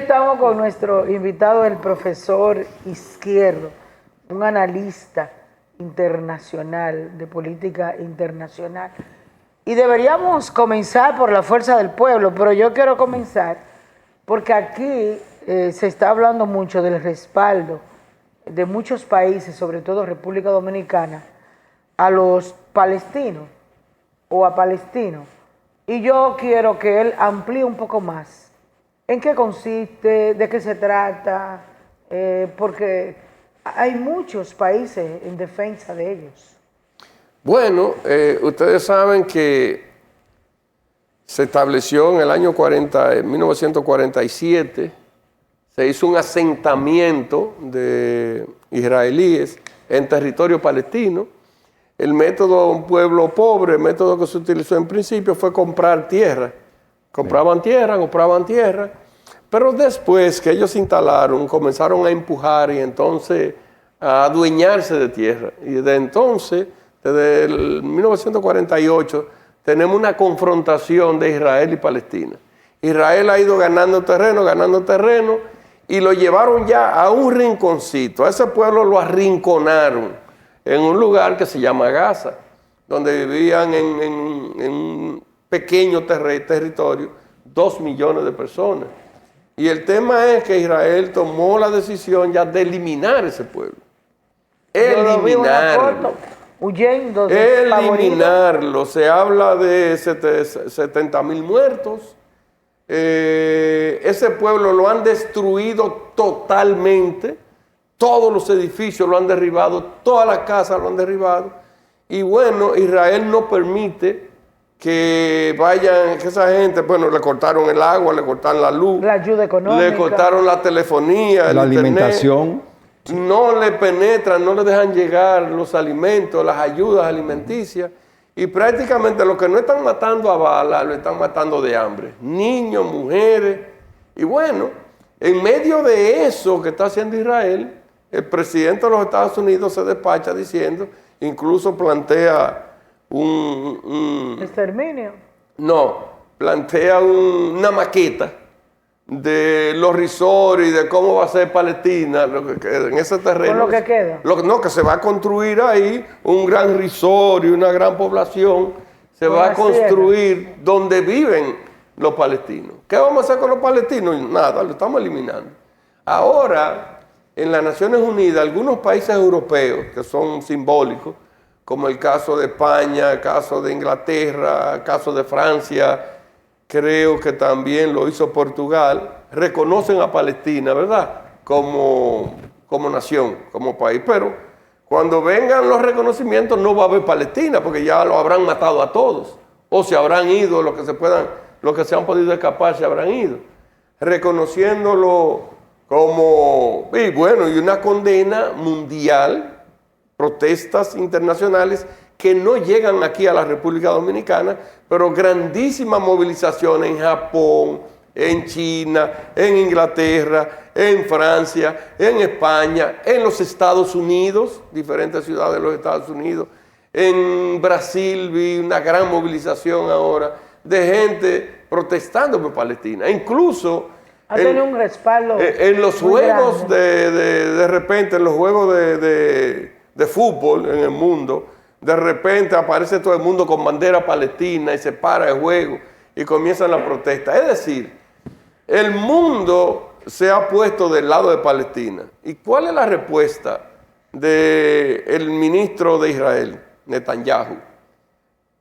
estamos con nuestro invitado, el profesor Izquierdo, un analista internacional, de política internacional. Y deberíamos comenzar por la fuerza del pueblo, pero yo quiero comenzar porque aquí se está hablando mucho del respaldo de muchos países, sobre todo República Dominicana, a los palestinos o a palestinos. Y yo quiero que él amplíe un poco más. ¿En qué consiste? ¿De qué se trata? Porque hay muchos países en defensa de ellos. Bueno, ustedes saben que se estableció en el año 1947, se hizo un asentamiento de israelíes en territorio palestino. El método de un pueblo pobre, el método que se utilizó en principio fue comprar tierra. Compraban tierra, pero después que ellos se instalaron, comenzaron a empujar y entonces a adueñarse de tierra. Y desde entonces, desde el 1948, tenemos una confrontación de Israel y Palestina. Israel ha ido ganando terreno, y lo llevaron ya a un rinconcito. A ese pueblo lo arrinconaron en un lugar que se llama Gaza, donde vivían en un pequeño territorio 2 millones de personas. Y el tema es que Israel tomó la decisión ya de eliminar ese pueblo. Eliminarlo. Huyendo Eliminarlo. Se habla de 70,000 muertos. Ese pueblo lo han destruido totalmente. Todos los edificios lo han derribado, todas las casas lo han derribado. Y bueno, Israel no permite que vayan, que esa gente, bueno, le cortaron el agua, le cortaron la luz, la ayuda económica, le cortaron la telefonía, la alimentación. No le penetran, no le dejan llegar los alimentos, las ayudas alimenticias. Y prácticamente los que no están matando a balas, lo están matando de hambre. Niños, mujeres. Y bueno, en medio de eso que está haciendo Israel, el presidente de los Estados Unidos se despacha diciendo, incluso plantea ¿exterminio? No, plantea una maqueta de los resorts y de cómo va a ser Palestina en ese terreno. ¿Con lo que queda? Que se va a construir ahí un gran resort y una gran población. Se va a construir donde viven los palestinos. ¿Qué vamos a hacer con los palestinos? Nada, lo estamos eliminando. Ahora, en las Naciones Unidas, algunos países europeos que son simbólicos, como el caso de España, el caso de Inglaterra, el caso de Francia, creo que también lo hizo Portugal, reconocen a Palestina, ¿verdad? Como nación, como país. Pero cuando vengan los reconocimientos no va a haber Palestina, porque ya lo habrán matado a todos. O se habrán ido, los que se han podido escapar se habrán ido. Reconociéndolo como, y bueno, y una condena mundial, protestas internacionales que no llegan aquí a la República Dominicana, pero grandísima movilización en Japón, en China, en Inglaterra, en Francia, en España, en los Estados Unidos, diferentes ciudades de los Estados Unidos. En Brasil vi una gran movilización ahora de gente protestando por Palestina. Incluso ha tenido un respaldo en los juegos de repente, en los juegos de fútbol en el mundo, de repente aparece todo el mundo con bandera palestina y se para el juego y comienzan las protestas. Es decir, el mundo se ha puesto del lado de Palestina. ¿Y cuál es la respuesta del ministro de Israel, Netanyahu?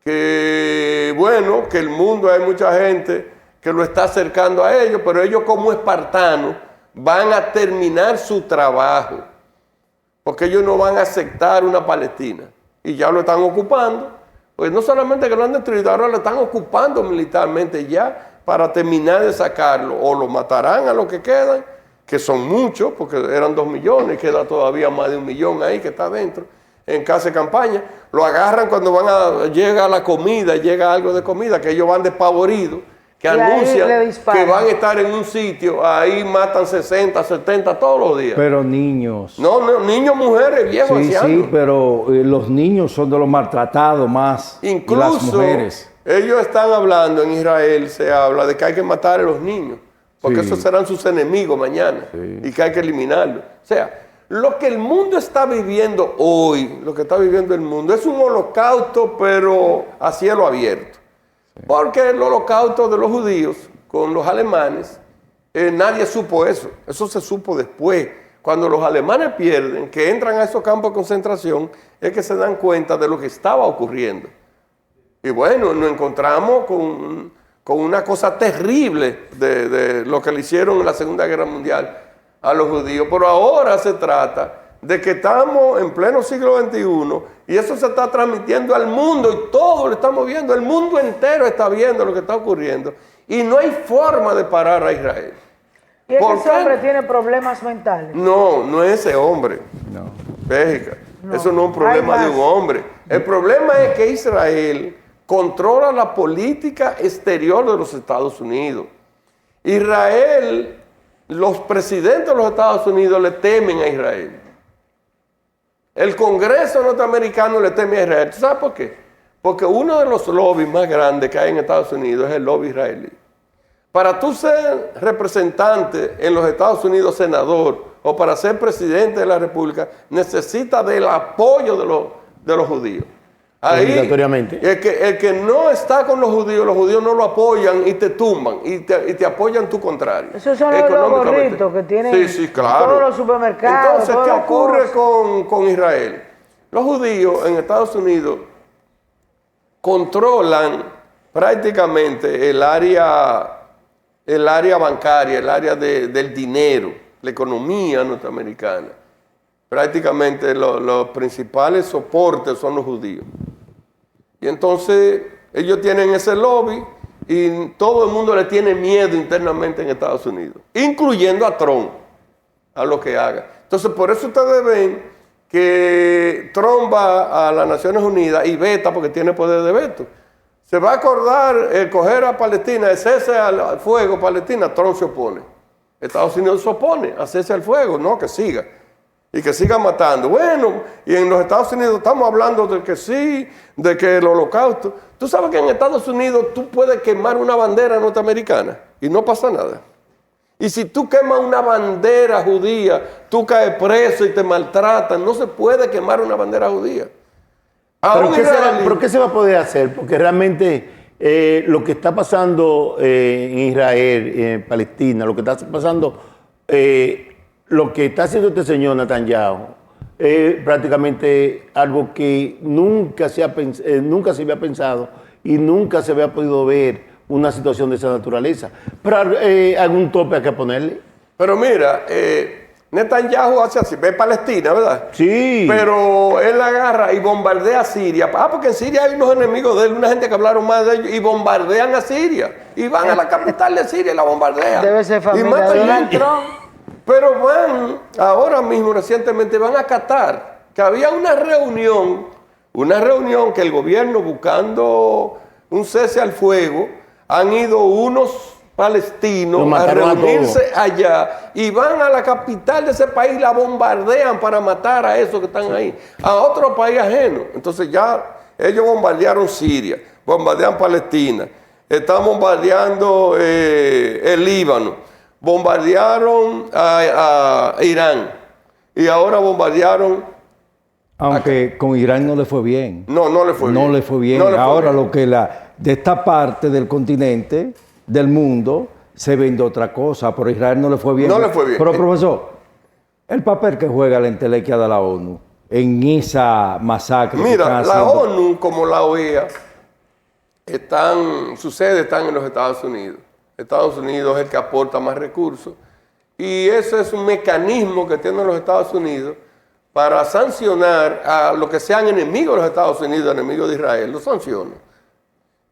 Que bueno, que el mundo hay mucha gente que lo está acercando a ellos, pero ellos como espartanos van a terminar su trabajo, porque ellos no van a aceptar una Palestina. Y ya lo están ocupando. Pues no solamente que lo han destruido, ahora lo están ocupando militarmente ya para terminar de sacarlo. O lo matarán a los que quedan, que son muchos, porque eran 2 millones, queda todavía más de 1 millón ahí que está dentro, en casa de campaña. Lo agarran cuando llega la comida, llega algo de comida, que ellos van despavoridos, que anuncian que van a estar en un sitio, ahí matan 60, 70 todos los días. Pero niños. No, niños, mujeres, viejos, ancianos. Sí, pero los niños son de los maltratados más. Incluso las mujeres. Ellos están hablando, en Israel se habla de que hay que matar a los niños, porque Sí. esos serán sus enemigos mañana Sí. y que hay que eliminarlos. O sea, lo que el mundo está viviendo hoy, lo que está viviendo el mundo, es un holocausto, pero a cielo abierto. Porque el holocausto de los judíos con los alemanes, nadie supo eso. Eso se supo después. Cuando los alemanes pierden, que entran a esos campos de concentración, es que se dan cuenta de lo que estaba ocurriendo. Y bueno, nos encontramos con una cosa terrible de lo que le hicieron en la Segunda Guerra Mundial a los judíos. Pero ahora se trata de que estamos en pleno siglo XXI y eso se está transmitiendo al mundo y todos lo estamos viendo. El mundo entero está viendo lo que está ocurriendo y no hay forma de parar a Israel. ¿Y es que ¿Por ese qué? hombre tiene problemas mentales? No, no es ese hombre. No. Béjica. No. Eso no es un problema Hay de más. un hombre. El problema es que Israel controla la política exterior de los Estados Unidos. Israel, los presidentes de los Estados Unidos le temen a Israel. El Congreso norteamericano le teme a Israel. ¿Tú sabes por qué? Porque uno de los lobbies más grandes que hay en Estados Unidos es el lobby israelí. Para tú ser representante en los Estados Unidos, senador, o para ser presidente de la República, necesitas del apoyo de los judíos. Ahí, Obligatoriamente. el que no está con los judíos no lo apoyan y te tumban y te apoyan tu contrario. Esos son los económicamente. gorritos que tienen Sí, sí, claro. todos los supermercados. Entonces, todas ¿qué las ocurre cosas. con Israel? Los judíos en Estados Unidos controlan prácticamente el área bancaria, el área del dinero, la economía norteamericana. Prácticamente los principales soportes son los judíos. Y entonces ellos tienen ese lobby y todo el mundo le tiene miedo internamente en Estados Unidos, incluyendo a Trump, a lo que haga. Entonces por eso ustedes ven que Trump va a las Naciones Unidas y veta porque tiene poder de veto. Se va a acordar coger a Palestina, el cese al fuego Palestina, Trump se opone. Estados Unidos se opone a cese al fuego, no, que siga. Y que siga matando. Bueno, y en los Estados Unidos estamos hablando de que sí, de que el holocausto. Tú sabes que en Estados Unidos tú puedes quemar una bandera norteamericana y no pasa nada. Y si tú quemas una bandera judía, tú caes preso y te maltratan. No se puede quemar una bandera judía. ¿Pero Aún ¿Pero qué se va a poder hacer? Porque realmente lo que está pasando en Israel, en Palestina, lo que está pasando, lo que está haciendo este señor Netanyahu, es prácticamente algo que nunca se había pensado y nunca se había podido ver una situación de esa naturaleza. Pero algún tope hay que ponerle. Pero mira, Netanyahu hace así, ve Palestina, ¿verdad? Sí. Pero él agarra y bombardea a Siria. Porque en Siria hay unos enemigos de él, una gente que hablaron más de ellos, y bombardean a Siria. Y van a la capital de Siria y la bombardean. Debe ser Y familia matan de Donald gente. Trump. Pero van, ahora mismo, recientemente, van a Qatar, que había una reunión que el gobierno, buscando un cese al fuego, han ido unos palestinos Lo a mataron a reunirse allá y van a la capital de ese país, la bombardean para matar a esos que están ahí, a otro país ajeno. Entonces ya ellos bombardearon Siria, bombardean Palestina, están bombardeando el Líbano, bombardearon a Irán y ahora bombardearon. Aunque con Irán no le fue bien. No le fue bien. No le fue bien. No le fue Ahora bien. lo que de esta parte del continente, del mundo, se vende otra cosa. Pero a Israel no le fue bien. No le fue bien. Pero profesor, el papel que juega la entelequia de la ONU en esa masacre. que Mira, están la haciendo- ONU como la OEA están en los Estados Unidos. Estados Unidos es el que aporta más recursos y ese es un mecanismo que tienen los Estados Unidos para sancionar a los que sean enemigos de los Estados Unidos, enemigos de Israel, los sanciona.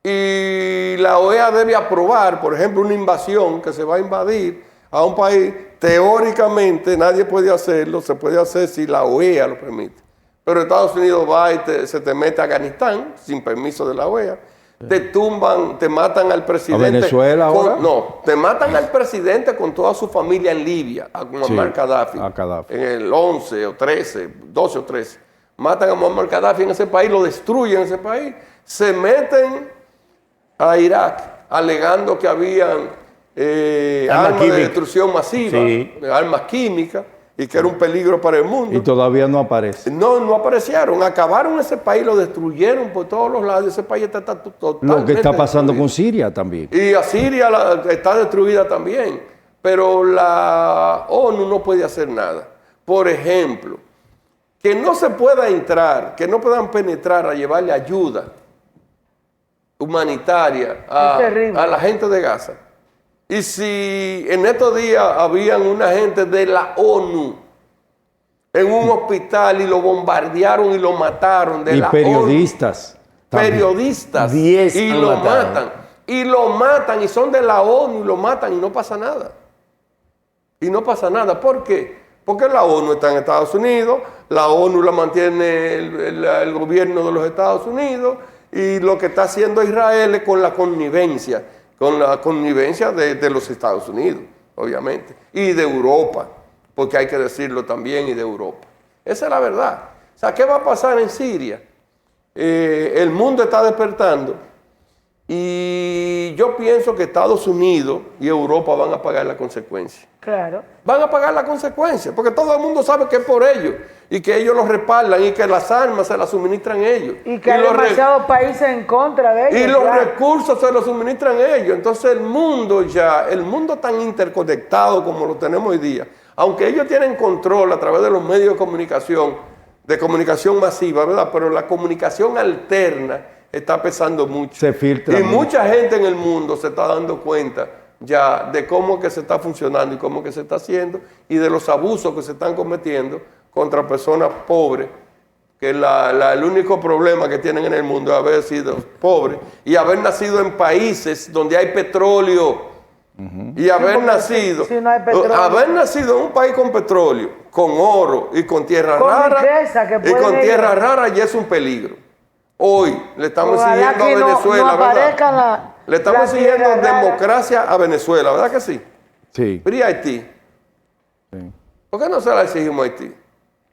Y la OEA debe aprobar, por ejemplo, una invasión que se va a invadir a un país. Teóricamente nadie puede hacerlo, se puede hacer si la OEA lo permite. Pero Estados Unidos va y se te mete a Afganistán sin permiso de la OEA. Te tumban, te matan al presidente. ¿A Venezuela ahora? No, te matan al presidente con toda su familia en Libia, a Muammar Sí, Gaddafi. a Gaddafi. En el 11 o 13, 12 o 13. Matan a Muammar Gaddafi en ese país, lo destruyen en ese país. Se meten a Irak alegando que habían armas de destrucción masiva, Sí. armas químicas, y que era un peligro para el mundo. Y todavía no aparece. No aparecieron, acabaron ese país, lo destruyeron por todos los lados, ese país está totalmente Lo que está pasando destruido. con Siria también. Y a Siria está destruida también, pero la ONU no puede hacer nada. Por ejemplo, que no se pueda entrar, que no puedan penetrar a llevarle ayuda humanitaria Es terrible. a la gente de Gaza. Y si en estos días habían una gente de la ONU en un hospital y lo bombardearon y lo mataron de Y la periodistas. también. periodistas 10 y han lo matado. matan. Y lo matan y son de la ONU y lo matan y no pasa nada. Y no pasa nada. ¿Por qué? Porque la ONU está en Estados Unidos, la ONU la mantiene el gobierno de los Estados Unidos y lo que está haciendo Israel es con la connivencia de los Estados Unidos, obviamente, y de Europa, porque hay que decirlo también, y de Europa. Esa es la verdad. O sea, ¿qué va a pasar en Siria? El mundo está despertando y yo pienso que Estados Unidos y Europa van a pagar la consecuencia. Claro. Van a pagar la consecuencia, porque todo el mundo sabe que es por ellos y que ellos los respaldan y que las armas se las suministran ellos. Y que hay demasiados países en contra de ellos. Y los claro. recursos se los suministran ellos. Entonces el mundo tan interconectado como lo tenemos hoy día, aunque ellos tienen control a través de los medios de comunicación masiva, ¿verdad? Pero la comunicación alterna está pesando mucho. Se filtra Y mucho. mucha gente en el mundo se está dando cuenta ya de cómo que se está funcionando y cómo que se está haciendo y de los abusos que se están cometiendo contra personas pobres, que el único problema que tienen en el mundo es haber sido pobres y haber nacido en países donde hay petróleo. Y haber nacido, si no hay petróleo. haber nacido en un país con petróleo, con oro y con tierra Con rara, riqueza que y con pueden tierra ellos. rara ya es un peligro. Hoy le estamos Ojalá exigiendo que a Venezuela, no aparezca ¿verdad? Le estamos la exigiendo tierra rara. democracia a Venezuela, ¿verdad que sí? Sí. Pero ¿y Haití? Sí. ¿Por qué no se la exigimos a Haití?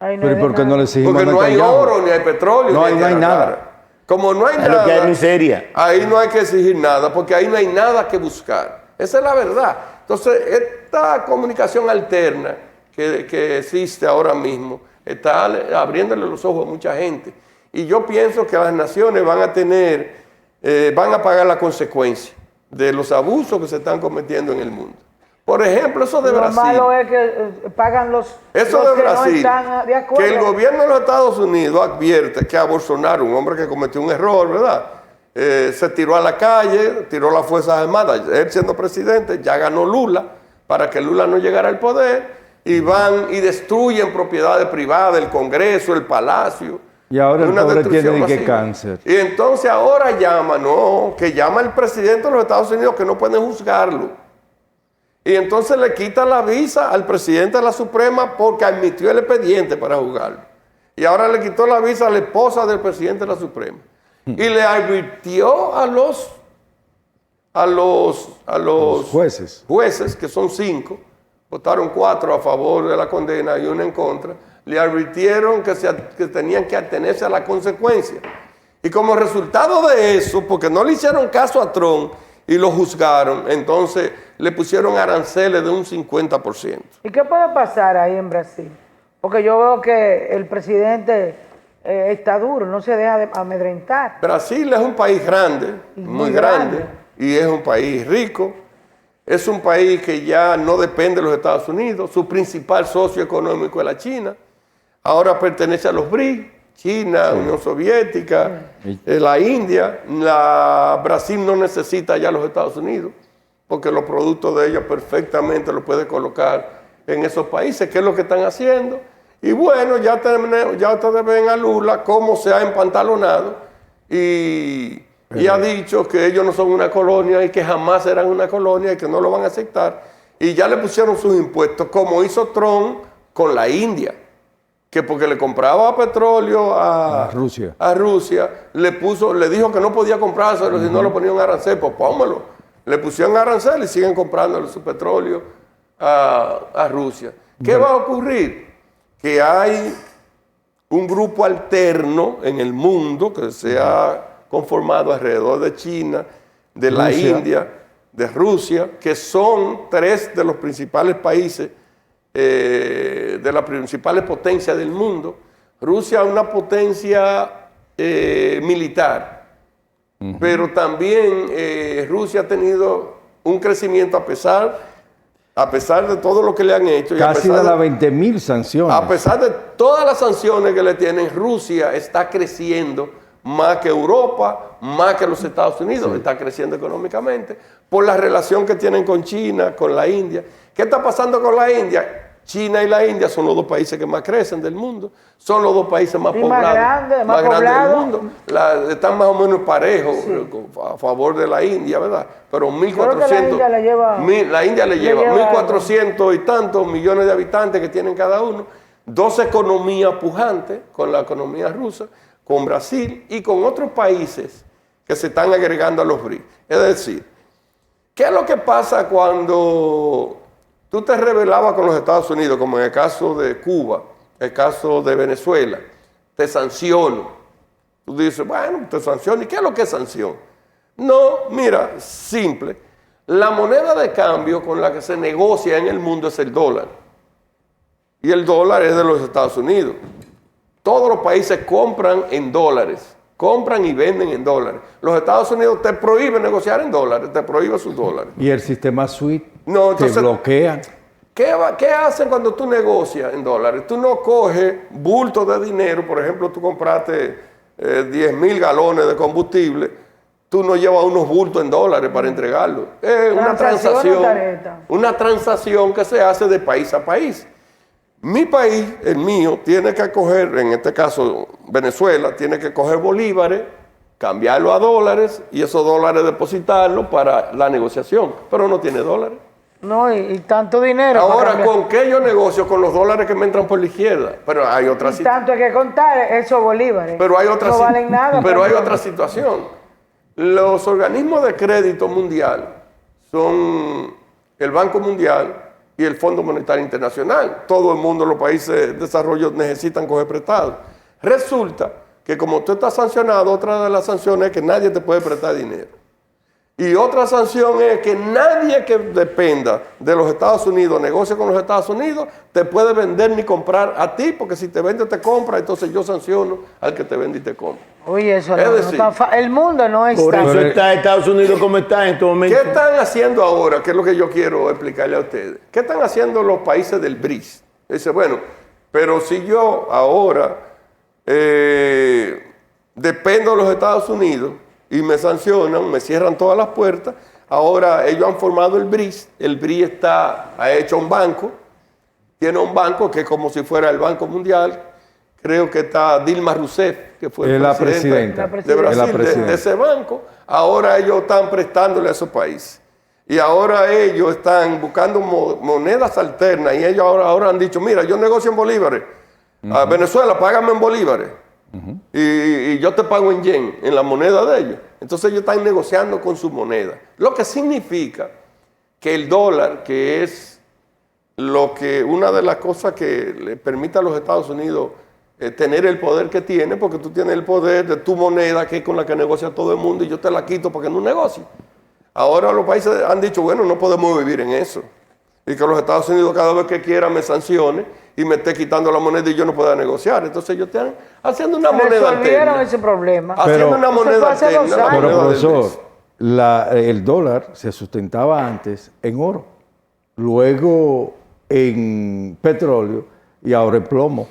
Ay, no Pero ¿y hay por qué nada. no le exigimos Porque a no hay Netanyahu? oro, ni hay petróleo, No hay tierra nada. rara. Como no hay Es lo que hay nada, miseria. ahí no hay que exigir nada, porque ahí no hay nada que buscar. Esa es la verdad. Entonces, esta comunicación alterna que existe ahora mismo está abriéndole los ojos a mucha gente. Y yo pienso que las naciones van a pagar la consecuencia de los abusos que se están cometiendo en el mundo. Por ejemplo, eso de Lo Brasil. malo es que pagan los Eso los de que no Brasil, están de acuerdo. que el gobierno de los Estados Unidos advierte que a Bolsonaro, un hombre que cometió un error, ¿verdad? Se tiró a la calle, tiró las Fuerzas Armadas, él siendo presidente, ya ganó Lula, para que Lula no llegara al poder, y van y destruyen propiedades privadas, el Congreso, el Palacio. Y ahora el Una pobre destrucción tiene de qué masiva. cáncer. Y entonces ahora llama el presidente de los Estados Unidos que no pueden juzgarlo. Y entonces le quita la visa al presidente de la Suprema porque admitió el expediente para juzgarlo. Y ahora le quitó la visa a la esposa del presidente de la Suprema. Y le advirtió a los jueces, que son 5, votaron 4 a favor de la condena y 1 en contra, le advirtieron que tenían que atenerse a la consecuencia. Y como resultado de eso, porque no le hicieron caso a Trump y lo juzgaron, entonces le pusieron aranceles de un 50%. ¿Y qué puede pasar ahí en Brasil? Porque yo veo que el presidente está duro, no se deja de amedrentar. Brasil es un país grande, Y muy muy grande, grande. y es un país rico. Es un país que ya no depende de los Estados Unidos. Su principal socio económico es la China. Ahora pertenece a los BRICS, China, Unión Soviética, la India. Brasil no necesita ya los Estados Unidos, porque los productos de ellos perfectamente los puede colocar en esos países, que es lo que están haciendo. Y bueno, ya ustedes ven a Lula cómo se ha empantalonado y ha dicho que ellos no son una colonia y que jamás serán una colonia y que no lo van a aceptar. Y ya le pusieron sus impuestos, como hizo Trump con la India, que porque le compraba petróleo a Rusia, le dijo que no podía comprárselo si no le ponían arancel, pues pónmelo. Le pusieron arancel y siguen comprándole su petróleo a Rusia. ¿Qué va a ocurrir? Que hay un grupo alterno en el mundo que se ha conformado alrededor de China, de la Rusia. India, de Rusia, que son tres de los principales países, de las principales potencias del mundo. Rusia es una potencia militar, pero también Rusia ha tenido un crecimiento a pesar de todo lo que le han hecho. Casi de las 20.000 sanciones. A pesar de todas las sanciones que le tienen, Rusia está creciendo más que Europa, más que los Estados Unidos. Está creciendo económicamente por la relación que tienen con China, con la India. ¿Qué está pasando con la India? China y la India son los dos países que más crecen del mundo, son los dos países más poblados, más grandes del mundo. Están más o menos parejos a favor de la India, ¿verdad? Pero 1.400, la India le lleva 1.400 y tantos millones de habitantes que tienen cada uno, dos economías pujantes con la economía rusa, con Brasil y con otros países que se están agregando a los BRICS. Es decir, ¿qué es lo que pasa cuando tú te rebelabas con los Estados Unidos, como en el caso de Cuba, el caso de Venezuela? Te sanciono. Tú dices, bueno, te sanciono. ¿Y qué es lo que es sanción? No, mira, simple. La moneda de cambio con la que se negocia en el mundo es el dólar. Y el dólar es de los Estados Unidos. Todos los países compran en dólares. Compran y venden en dólares. Los Estados Unidos te prohíben negociar en dólares, te prohíben sus dólares. Y el sistema SWIFT entonces, te bloquea. ¿Qué hacen cuando tú negocias en dólares? Tú no coges bultos de dinero, por ejemplo, tú compraste 10.000 galones de combustible, tú no llevas unos bultos en dólares para entregarlo. Es una transacción que se hace de país a país. Mi país, el mío, tiene que coger, en este caso Venezuela, tiene que coger bolívares, cambiarlo a dólares y esos dólares depositarlos para la negociación, pero no tiene dólares. No, y tanto dinero. Ahora, ¿con qué yo negocio? Con los dólares que me entran por la izquierda. Pero hay otra situación. Tanto hay que contar esos bolívares. Pero hay otra, no valen nada. Pero hay otra situación. Los organismos de crédito mundial son el Banco Mundial y el Fondo Monetario Internacional. Todo el mundo, los países de desarrollo necesitan coger prestado. Resulta que como tú estás sancionado, otra de las sanciones es que nadie te puede prestar dinero. Y otra sanción es que nadie que dependa de los Estados Unidos, negocie con los Estados Unidos, te puede vender ni comprar a ti, porque si te vende te compra, entonces yo sanciono al que te vende y te compra. Oye, eso no es tan fácil. El mundo no está. Por eso está Estados Unidos como está en este momento. ¿Qué están haciendo ahora? ¿Qué es lo que yo quiero explicarle a ustedes? ¿Qué están haciendo los países del BRICS? Dice, bueno, pero si yo ahora dependo de los Estados Unidos y me sancionan, me cierran todas las puertas, ahora ellos han formado el BRICS ha hecho un banco, tiene un banco que es como si fuera el Banco Mundial. Creo que está Dilma Rousseff, que fue la presidenta de Brasil, de ese banco. Ahora ellos están prestándole a esos países. Y ahora ellos están buscando monedas alternas. Y ellos ahora han dicho, mira, yo negocio en bolívares. A Venezuela, págame en bolívares. Y yo te pago en yen, en la moneda de ellos. Entonces ellos están negociando con su moneda. Lo que significa que el dólar, que es una de las cosas que le permite a los Estados Unidos tener el poder que tiene, porque tú tienes el poder de tu moneda, que es con la que negocia todo el mundo, y yo te la quito para que no negocie. Ahora los países han dicho, bueno, no podemos vivir en eso. Y que los Estados Unidos cada vez que quiera me sancione y me esté quitando la moneda y yo no pueda negociar. Entonces ellos están haciendo una moneda alterna. Ese problema. Haciendo una moneda alterna. Pero profesor, el dólar se sustentaba antes en oro, luego en petróleo y ahora en plomo.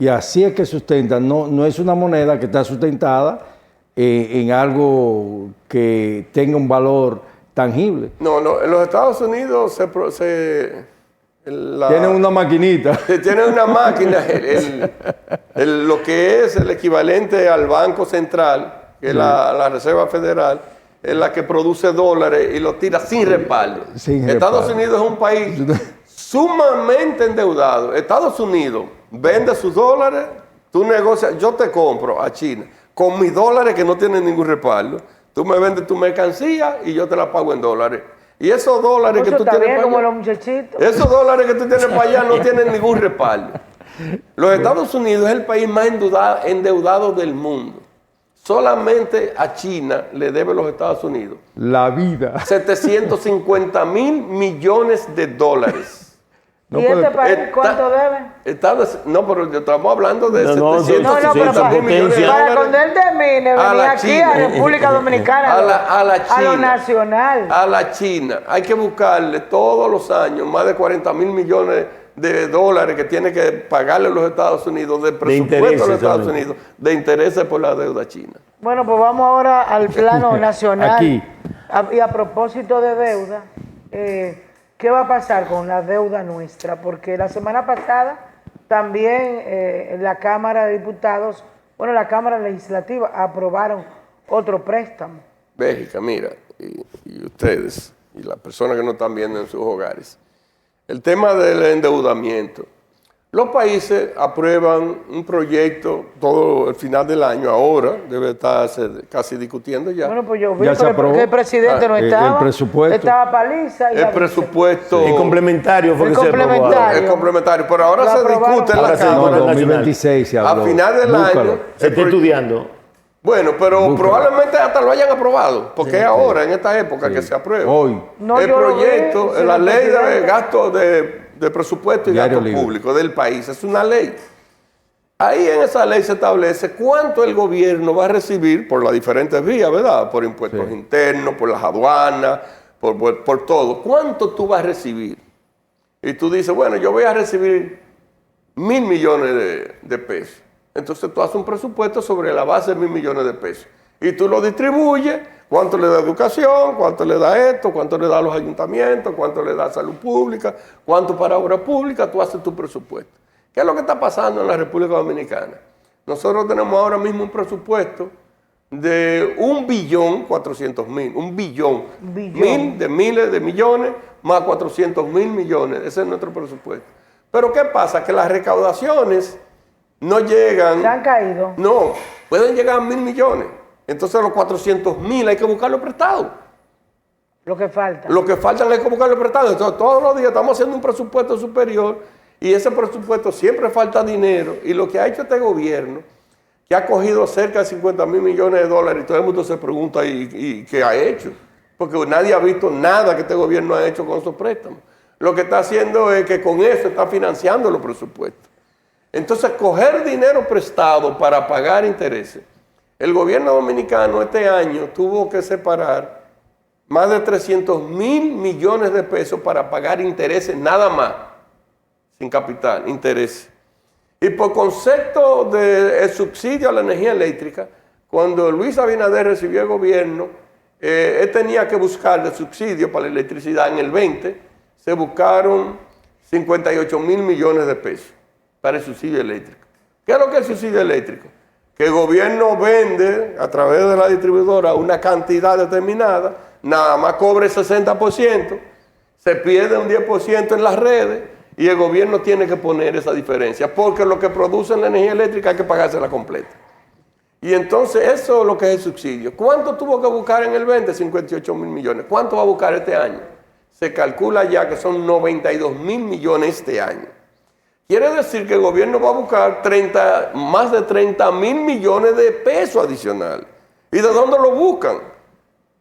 Y así es que sustenta, no es una moneda que está sustentada en algo que tenga un valor tangible. No, en los Estados Unidos tienen una maquinita. Tienen una máquina, lo que es el equivalente al Banco Central, que es la Reserva Federal, es la que produce dólares y los tira sin respaldo. Estados Unidos es un país sumamente endeudado. Estados Unidos vende sus dólares, tú negocias, yo te compro a China con mis dólares que no tienen ningún respaldo, tú me vendes tu mercancía y yo te la pago en dólares. Y esos dólares que tú tienes para allá, esos dólares que tú tienes para allá no tienen ningún respaldo. Los Estados Unidos es el país más endeudado del mundo. solamente a China le debe los Estados Unidos La vida. 750 mil millones de dólares. No ¿Y este puede- país cuánto debe? No, pero estamos hablando de No, 750 mil millones de Para dólares cuando él termine, a venir la aquí China. a República Dominicana, a la a lo China. nacional. A la China. Hay que buscarle todos los años más de 40 mil millones de dólares que tiene que pagarle los Estados Unidos de presupuesto de intereses los Estados también. Unidos de intereses por la deuda china. Bueno, pues vamos ahora al plano nacional. Aquí. Y a propósito de deuda, ¿qué va a pasar con la deuda nuestra? Porque la semana pasada también la Cámara de Diputados, bueno, la Cámara Legislativa aprobaron otro préstamo. Bélgica, mira, y ustedes, y las personas que nos están viendo en sus hogares, el tema del endeudamiento. Los países aprueban un proyecto todo el final del año, ahora debe estarse casi discutiendo ya. Bueno, pues yo vi Ya se aprobó. que el presidente no El estaba. presupuesto. Estaba paliza. Y el presupuesto El complementario fue El que se aprobó. complementario. es complementario, pero ahora Lo se aprobaron. discute en la Ahora se No, Cámara. discute. 2026 se A habló. final del Búscalo. año. Se está estudiando. Bueno, pero Búscalo. probablemente hasta lo hayan aprobado, porque es ahora, en esta época, que se aprueba. Hoy. No, el yo lo vi, proyecto, señor la ley de presidente. gasto de presupuesto y Diario gasto Libre. público del país, es una ley. Ahí en esa ley se establece cuánto el gobierno va a recibir por las diferentes vías, ¿verdad? Por impuestos Sí. internos, por las aduanas, por todo. ¿Cuánto tú vas a recibir? Y tú dices, bueno, yo voy a recibir 1.000 millones de pesos. Entonces tú haces un presupuesto sobre la base de 1.000 millones de pesos. Y tú lo distribuyes, cuánto le da educación, cuánto le da esto, cuánto le da a los ayuntamientos, cuánto le da a salud pública, cuánto para obra pública, tú haces tu presupuesto. ¿Qué es lo que está pasando en la República Dominicana? Nosotros tenemos ahora mismo un presupuesto de 1.400.000.000, 1 billón. Billón. Mil de miles de millones más 400.000 millones. Ese es nuestro presupuesto. Pero ¿qué pasa? Que las recaudaciones no llegan. Se han caído. No, pueden llegar a 1.000 millones. Entonces los 400.000 hay que buscarlo prestado. Lo que falta. Lo que faltan hay que buscarlo prestado. Entonces todos los días estamos haciendo un presupuesto superior y ese presupuesto siempre falta dinero. Y lo que ha hecho este gobierno, que ha cogido cerca de 50.000 millones de dólares, y todo el mundo se pregunta, ¿y qué ha hecho? Porque nadie ha visto nada que este gobierno ha hecho con esos préstamos. Lo que está haciendo es que con eso está financiando los presupuestos. Entonces, coger dinero prestado para pagar intereses. El gobierno dominicano este año tuvo que separar más de 300.000 millones de pesos para pagar intereses nada más, sin capital, intereses. Y por concepto del subsidio a la energía eléctrica, cuando Luis Abinader recibió el gobierno, él tenía que buscar de subsidio para la electricidad en el 20, se buscaron 58.000 millones de pesos para el subsidio eléctrico. ¿Qué es lo que es el subsidio eléctrico? Que el gobierno vende a través de la distribuidora una cantidad determinada, nada más cobre el 60%, se pierde un 10% en las redes y el gobierno tiene que poner esa diferencia, porque lo que produce la energía eléctrica hay que pagársela completa. Y entonces eso es lo que es el subsidio. ¿Cuánto tuvo que buscar en el 20? 58.000 millones. ¿Cuánto va a buscar este año? Se calcula ya que son 92.000 millones este año. Quiere decir que el gobierno va a buscar más de 30.000 millones de pesos adicionales. ¿Y de dónde lo buscan?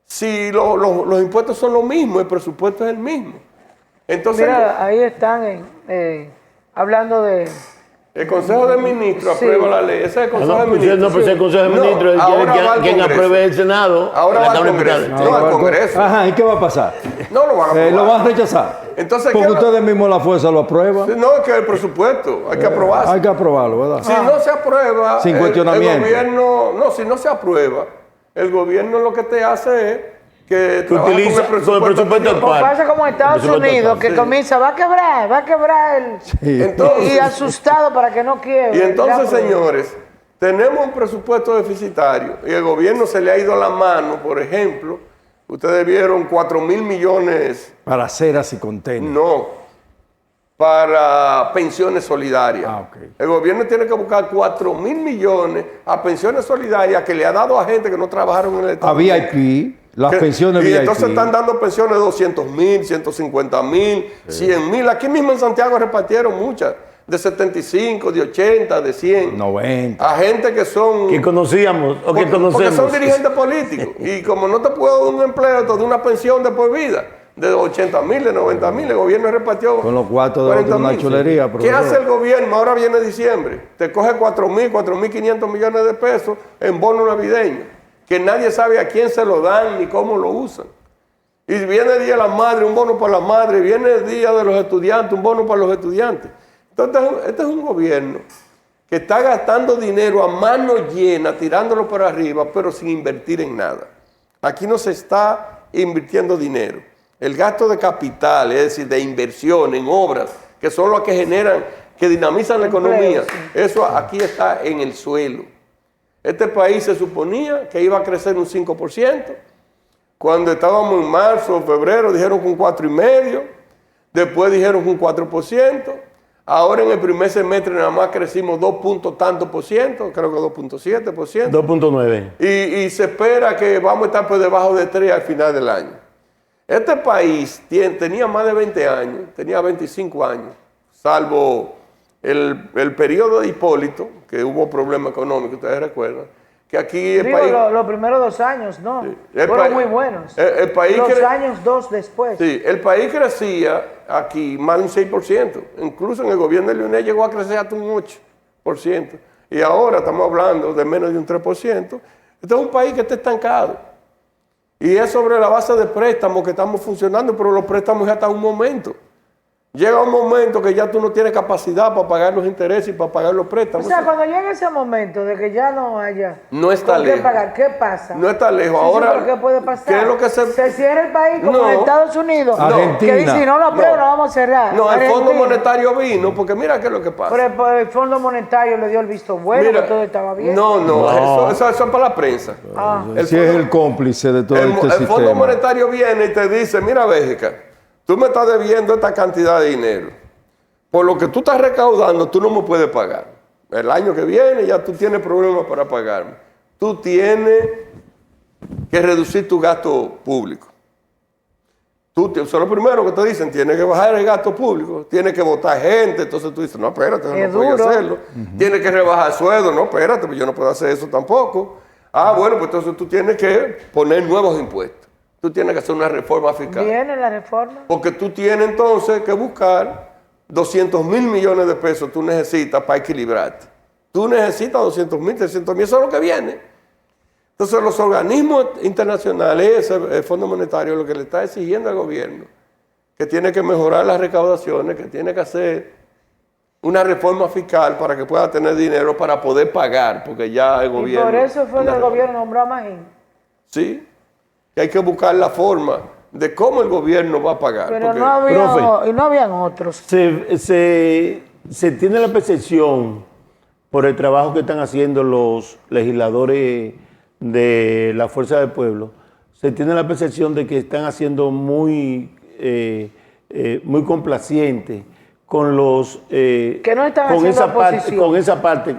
Si los impuestos son los mismos, el presupuesto es el mismo. Entonces, Mira, ahí están hablando de... el Consejo de Ministros Sí. aprueba la ley. Ese es el Consejo de Ministros. No, pues el Consejo de No, Ministros es ahora va al quien Congreso. apruebe el Senado. Ahora la va al Cámara de Congreso. Diputados. No, al Congreso. Ajá, ¿y qué va a pasar? No lo van a aprobar. Lo van a rechazar. Entonces, Porque ¿qué va- ustedes mismos la fuerza lo aprueban. No, es que el presupuesto hay que aprobarse. Hay que aprobarlo, ¿verdad? Si no se aprueba, Sin el cuestionamiento. gobierno, no, si no se aprueba, el gobierno lo que te hace es que Que trabaja utiliza con el presupuesto Como actual. pasa como en Estados El presupuesto Unidos, actual. que Sí. comienza, va a quebrar el... Sí. Entonces, Y asustado para que no quiebre. y entonces, Ya, señores, tenemos un presupuesto deficitario y el gobierno se le ha ido la mano, por ejemplo, ustedes vieron 4.000 millones, Para aceras y contenedores. no, para pensiones solidarias. Ah, ok. El gobierno tiene que buscar 4.000 millones a pensiones solidarias que le ha dado a gente que no trabajaron en el Estado. A VIP, las pensiones y VIP. entonces están dando pensiones de 200.000, 150.000, 100.000. Aquí mismo en Santiago repartieron muchas de 75, de 80, de 100. 90. A gente que son... Que conocíamos o que conocemos. Porque son dirigentes políticos. Y como no te puedo dar un empleo, te doy una pensión de por vida. De 80,000, de 90,000, el gobierno repartió. Con los cuartos de una chulería. ¿Qué profesor? hace el gobierno? Ahora viene diciembre. Te coge 4.500 millones de pesos en bono navideño. Que nadie sabe a quién se lo dan ni cómo lo usan. Y viene el Día de la Madre, un bono para la madre. Viene el Día de los Estudiantes, un bono para los estudiantes. Entonces, este es un gobierno que está gastando dinero a mano llena, tirándolo para arriba, pero sin invertir en nada. Aquí no se está invirtiendo dinero. El gasto de capital, es decir, de inversión en obras, que son las que generan, que dinamizan la economía, eso aquí está en el suelo. Este país se suponía que iba a crecer un 5%. Cuando estábamos en marzo, febrero, dijeron que un 4,5%. Después dijeron que un 4%. Ahora en el primer semestre nada más crecimos 2 puntos tanto por ciento, creo que 2.7%. 2.9. Y se espera que vamos a estar por debajo de 3 al final del año. Este país tenía más de 20 años, tenía 25 años, salvo el periodo de Hipólito, que hubo problemas económicos, ustedes recuerdan, que aquí el país... Los primeros 2 años, no, Sí, fueron muy buenos. El país los años 2 después. Sí, el país crecía aquí más de un 6%, incluso en el gobierno de Leonel llegó a crecer hasta un 8%, y ahora estamos hablando de menos de un 3%. Este es un país que está estancado. Y es sobre la base de préstamos que estamos funcionando, pero los préstamos ya hasta un momento. Llega un momento que ya tú no tienes capacidad para pagar los intereses y para pagar los préstamos. O sea, cuando llega ese momento de que ya no haya no está con qué lejos. pagar, ¿qué pasa? No está lejos. Sí, Ahora, sí, pero ¿qué puede pasar? ¿qué es lo que se cierra el país como No. en Estados Unidos. Argentina. Que dice, si no lo apruebo, lo vamos a cerrar. No, el Fondo Argentina. Monetario vino, porque mira qué es lo que pasa. Pero el Fondo Monetario le dio el visto bueno, Mira, que todo estaba bien. No. Eso es para la prensa. Ah. Si es el cómplice de todo este El sistema. Fondo Monetario viene y te dice, mira Bélgica, tú me estás debiendo esta cantidad de dinero. Por lo que tú estás recaudando, tú no me puedes pagar. El año que viene ya tú tienes problemas para pagarme. Tú tienes que reducir tu gasto público. Eso es lo primero que te dicen, tienes que bajar el gasto público, tienes que votar gente, entonces tú dices, no, espérate, Es no puedo duro. hacerlo. Tienes que rebajar sueldo, no, espérate, pues yo no puedo hacer eso tampoco. Bueno, pues entonces tú tienes que poner nuevos impuestos. Tú tienes que hacer una reforma fiscal. Viene la reforma. Porque tú tienes entonces que buscar 200,000 millones de pesos tú necesitas para equilibrarte. Tú necesitas 200,000, 300,000, eso es lo que viene. Entonces los organismos internacionales, el Fondo Monetario, lo que le está exigiendo al gobierno, que tiene que mejorar las recaudaciones, que tiene que hacer una reforma fiscal para que pueda tener dinero para poder pagar, porque ya el gobierno... Y por eso fue que el gobierno nombró a Magín. Sí, que hay que buscar la forma de cómo el gobierno va a pagar. Pero porque- no habían otros. Se tiene la percepción, por el trabajo que están haciendo los legisladores de la Fuerza del Pueblo, se tiene la percepción de que están haciendo muy complacientes con los... Que no están con haciendo esa parte, oposición. con esa parte,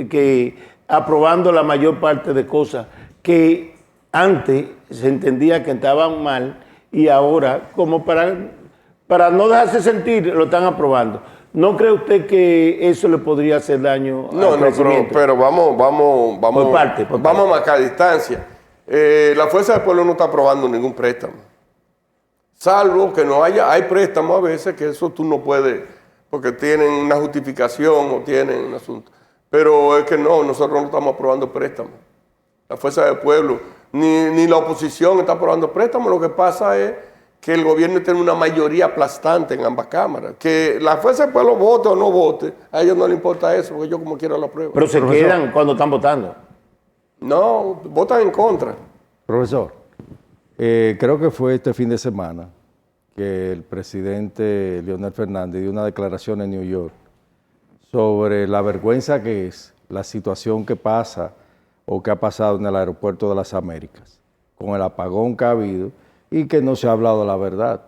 que aprobando la mayor parte de cosas que antes se entendía que estaban mal y ahora, como para no dejarse sentir, lo están aprobando. ¿No cree usted que eso le podría hacer daño al crecimiento? pero vamos Por parte. Vamos a marcar distancia. La Fuerza del Pueblo no está aprobando ningún préstamo. Salvo que no hay préstamos a veces que eso tú no puedes, porque tienen una justificación o tienen un asunto. Pero es que nosotros no estamos aprobando préstamos. La Fuerza del Pueblo, ni la oposición está aprobando préstamos. Lo que pasa es que el gobierno tiene una mayoría aplastante en ambas cámaras. Que la Fuerza del Pueblo vote o no vote, a ellos no les importa eso, porque yo como quiera lo apruebo. Pero se quedan cuando están votando. No, votan en contra. Profesor, creo que fue este fin de semana que el presidente Leonel Fernández dio una declaración en New York sobre la vergüenza que es la situación que pasa o que ha pasado en el aeropuerto de las Américas, con el apagón que ha habido y que no se ha hablado la verdad.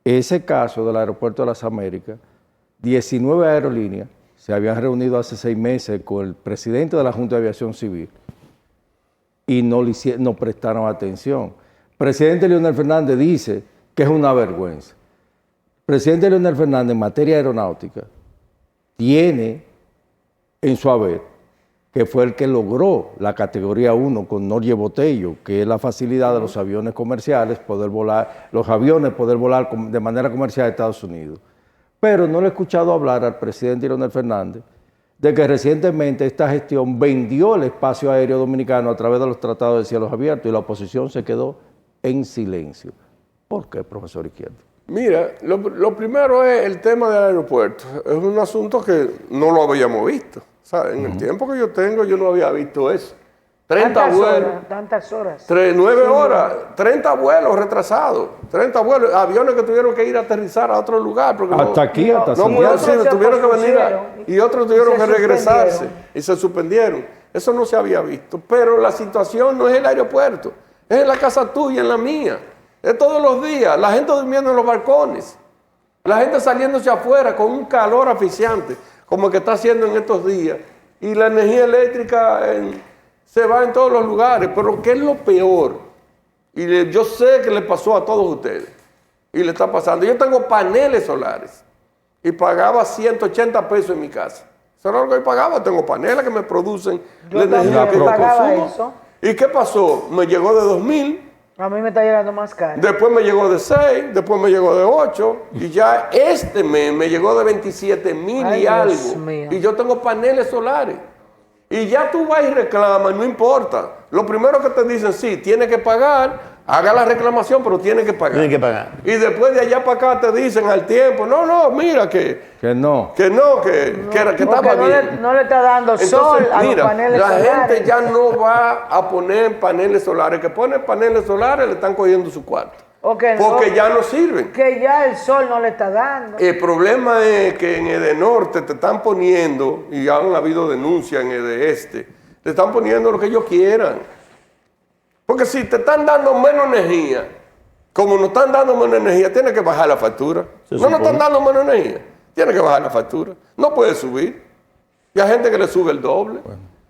Ese caso del aeropuerto de las Américas, 19 aerolíneas se habían reunido hace 6 meses con el presidente de la Junta de Aviación Civil y no prestaron atención. El presidente Leonel Fernández dice que es una vergüenza. El presidente Leonel Fernández en materia aeronáutica tiene en su haber, que fue el que logró la categoría 1 con Norge Botello, que es la facilidad de los aviones comerciales, poder volar de manera comercial a Estados Unidos. Pero no le he escuchado hablar al presidente Leonel Fernández de que recientemente esta gestión vendió el espacio aéreo dominicano a través de los tratados de cielos abiertos y la oposición se quedó en silencio. ¿Por qué, profesor Izquierdo? Mira, lo primero es el tema del aeropuerto. Es un asunto que no lo habíamos visto. O sea, en el tiempo que yo tengo, yo no había visto eso. 30 vuelos. Tantas horas. 9 horas, 30 vuelos retrasados. 30 vuelos, aviones que tuvieron que ir a aterrizar a otro lugar. Porque Hasta aquí, hasta no Santiago. tuvieron que venir y otros tuvieron que regresarse suspendieron. y se suspendieron. Eso no se había visto. Pero la situación no es el aeropuerto, es en la casa tuya, en la mía. Es todos los días, la gente durmiendo en los balcones, la gente saliéndose afuera con un calor asfixiante, como el que está haciendo en estos días. Y la energía eléctrica se va en todos los lugares. Pero ¿qué es lo peor? Y yo sé que le pasó a todos ustedes. Y le está pasando. Yo tengo paneles solares. Y pagaba 180 pesos en mi casa. Eso era lo que yo pagaba. Tengo paneles que me producen Yo la energía también que yo pagaba consumo. eso. ¿Y qué pasó? Me llegó de 2,000. A mí me está llegando más caro. Después me llegó de 6, después me llegó de 8 y ya este mes me llegó de 27,000 Ay, y algo. Dios mío. Y yo tengo paneles solares. Y ya tú vas y reclamas, no importa. Lo primero que te dicen, sí, tiene que pagar, haga la reclamación, pero tiene que pagar. Tiene que pagar. Y después de allá para acá te dicen al tiempo, no, mira que no. que estaba Porque bien. no le está dando sol Entonces, a los mira, paneles la solares. gente ya no va a poner paneles solares. Que ponen paneles solares le están cogiendo su cuarto. Okay, Porque no, ya no sirven. que ya el sol no le está dando. El problema es que en Edenorte te están poniendo, y han habido denuncias en Edeeste, te están poniendo lo que ellos quieran. Porque si te están dando menos energía, como nos están dando menos energía, tiene que bajar la factura. No nos están dando menos energía, tiene que bajar la factura. No puede subir. Y hay gente que le sube el doble.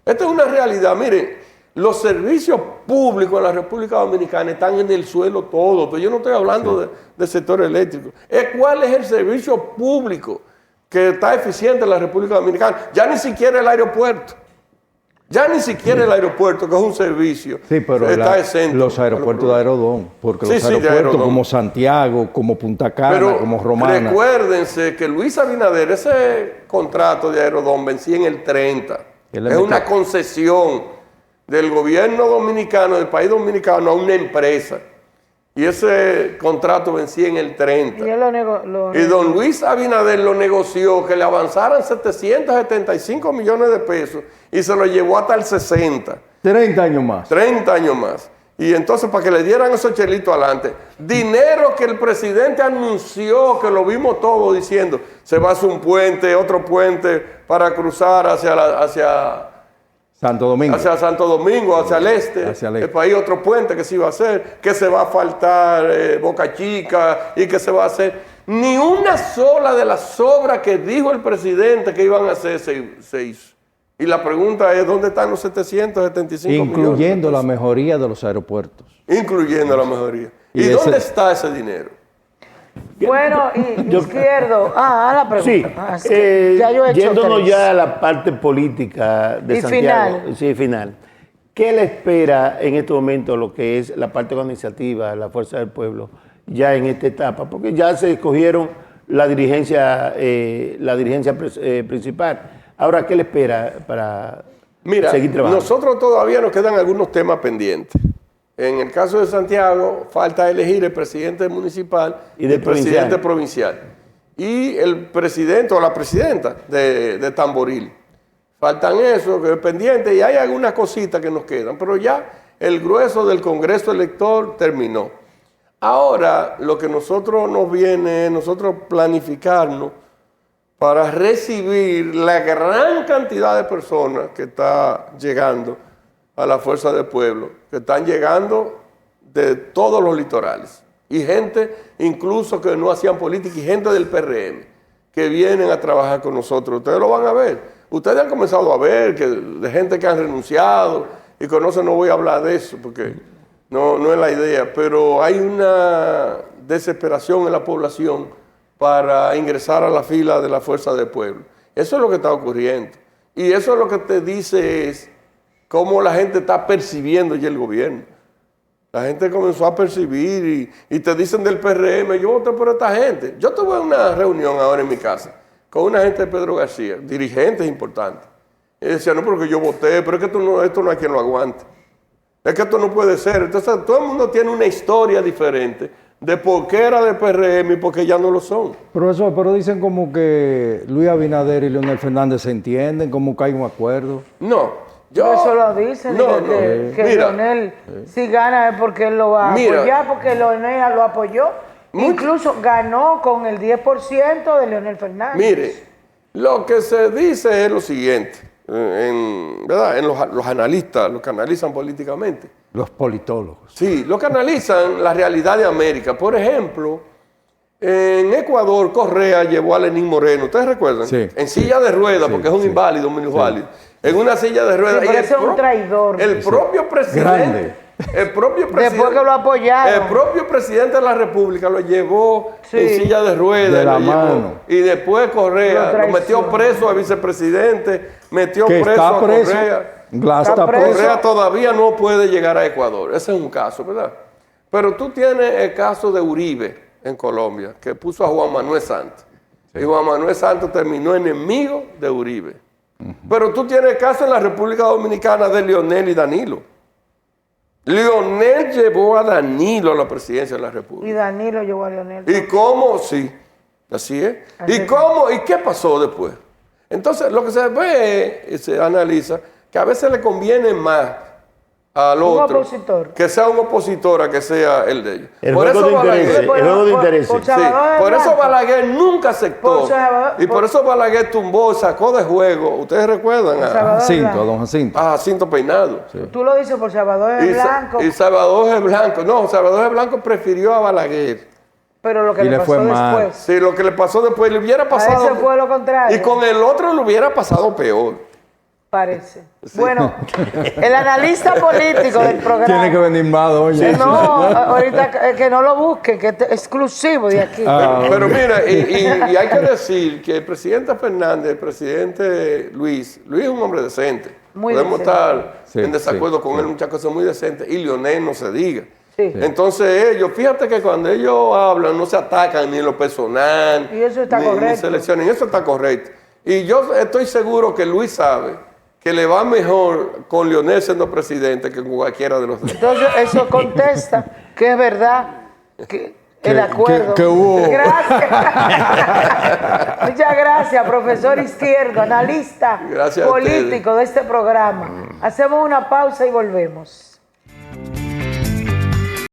Esta es una realidad. Miren, los servicios públicos en la República Dominicana están en el suelo todos. Pero yo no estoy hablando del sector eléctrico. ¿Cuál es el servicio público que está eficiente en la República Dominicana? Ya ni siquiera el aeropuerto. Ya ni siquiera el aeropuerto, que es un servicio, Sí, pero está exento. los aeropuertos de Aerodón, porque los Sí, de aeropuertos Aerodón. como Santiago, como Punta Cana, Pero como Romana, recuérdense que Luis Abinader, ese contrato de Aerodón vencía en el 30. Él le Es metió- una concesión del gobierno dominicano, del país dominicano, a una empresa. Y ese contrato vencía en el 30. Y él lo Y don Luis Abinader lo negoció, que le avanzaran 775 millones de pesos y se lo llevó hasta el 60. 30 años más. 30 años más. Y entonces para que le dieran esos chelitos adelante, dinero que el presidente anunció, que lo vimos todo diciendo, se va a hacer un puente, otro puente para cruzar hacia Santo Domingo. Santo Domingo, hacia el este, Hacia el este. el país, otro puente que se iba a hacer, que se va a faltar Boca Chica y que se va a hacer. Ni una sola de las obras que dijo el presidente que iban a hacer se hizo. Y la pregunta es, ¿dónde están los 775 millones? Incluyendo la mejoría de los aeropuertos. Incluyendo la mejoría. Y ¿Y ese- dónde está ese dinero? Bueno, y Izquierdo. la pregunta. Sí, Es que ya yo he hecho yéndonos 3. ya a la parte política de Y Santiago. final. Sí, final. ¿Qué le espera en este momento lo que es la parte organizativa, la fuerza del pueblo, ya en esta etapa? Porque ya se escogieron la dirigencia principal. Ahora, ¿qué le espera para Mira, seguir trabajando? nosotros todavía nos quedan algunos temas pendientes. En el caso de Santiago, falta elegir el presidente municipal Y del el presidente provincial. Y el presidente o la presidenta de Tamboril. Faltan eso, que es pendiente, y hay algunas cositas que nos quedan, pero ya el grueso del Congreso Elector terminó. Ahora, lo que nosotros nos viene es nosotros planificarnos para recibir la gran cantidad de personas que está llegando a la Fuerza del Pueblo, que están llegando de todos los litorales, y gente incluso que no hacían política, y gente del PRM, que vienen a trabajar con nosotros. Ustedes lo van a ver. Ustedes han comenzado a ver que de gente que han renunciado, y con eso no voy a hablar de eso, porque no es la idea, pero hay una desesperación en la población para ingresar a la fila de la Fuerza del Pueblo. Eso es lo que está ocurriendo. Y eso es lo que te dice es cómo la gente está percibiendo ya el gobierno. La gente comenzó a percibir y te dicen del PRM, yo voté por esta gente. Yo tuve una reunión ahora en mi casa con una gente de Pedro García, dirigentes importantes. Y decían, no, porque yo voté, pero es que esto no hay quien lo aguante. Es que esto no puede ser. Entonces todo el mundo tiene una historia diferente de por qué era de PRM y por qué ya no lo son. Profesor, pero dicen como que Luis Abinader y Leonel Fernández se entienden, como que hay un acuerdo. No. Eso lo dicen, que mira, Leonel si gana es porque él lo va a apoyar, porque Leonel lo apoyó. Incluso ganó con el 10% de Leonel Fernández. Mire, lo que se dice es lo siguiente, ¿verdad? En los analistas, los que analizan políticamente. Los politólogos. Sí, los que analizan la realidad de América. Por ejemplo, en Ecuador, Correa llevó a Lenín Moreno, ¿ustedes recuerdan? Sí. En silla de ruedas, porque es un inválido, un minusválido. En una silla de ruedas. Sí, pero ese es un traidor. El propio presidente. Grande. El propio presidente. Después que lo apoyaron. El propio presidente de la República lo llevó en silla de ruedas. De la lo llevó, mano. y después Correa lo metió preso al vicepresidente, metió preso a Correa. Está preso. Correa todavía no puede llegar a Ecuador. Ese es un caso, ¿verdad? Pero tú tienes el caso de Uribe en Colombia, que puso a Juan Manuel Santos. Sí. Y Juan Manuel Santos terminó enemigo de Uribe. Pero tú tienes el caso en la República Dominicana de Leonel y Danilo. Leonel llevó a Danilo a la presidencia de la República. Y Danilo llevó a Leonel. ¿Y cómo? Sí, así es. ¿Y cómo? ¿Y qué pasó después? Entonces, lo que se ve y se analiza, que a veces le conviene más al otro opositor. que sea un opositor a que sea el de ellos. El juego de intereses. El juego de intereses. Por eso Balaguer nunca aceptó. Y por eso Balaguer tumbó, sacó de juego. ¿Ustedes recuerdan? A don Jacinto. A Jacinto Peinado. Sí. Tú lo dices por Salvador de Blanco. Y Salvador de Blanco. No, Salvador de Blanco prefirió a Balaguer. Pero lo que le pasó después. Sí, lo que le pasó después le hubiera pasado. A ese fue lo contrario. Y con el otro le hubiera pasado peor. Parece. Sí. Bueno, el analista político del programa. Tiene que venir más, doña. No, ahorita que no lo busquen, que es exclusivo de aquí. Pero mira, y hay que decir que el presidente Fernández, el presidente Luis es un hombre decente. Podemos estar en desacuerdo con él, muchas cosas muy decentes, y Leonel no se diga. Sí. Entonces ellos, fíjate que cuando ellos hablan no se atacan ni en lo personal, y eso está correcto. Ni seleccionan, eso está correcto. Y yo estoy seguro que Luis sabe que le va mejor con Leonel siendo presidente que con cualquiera de los demás. Entonces eso contesta que es verdad que el acuerdo. Que hubo. Gracias. Muchas gracias, profesor Izquierdo, analista político de este programa. Hacemos una pausa y volvemos.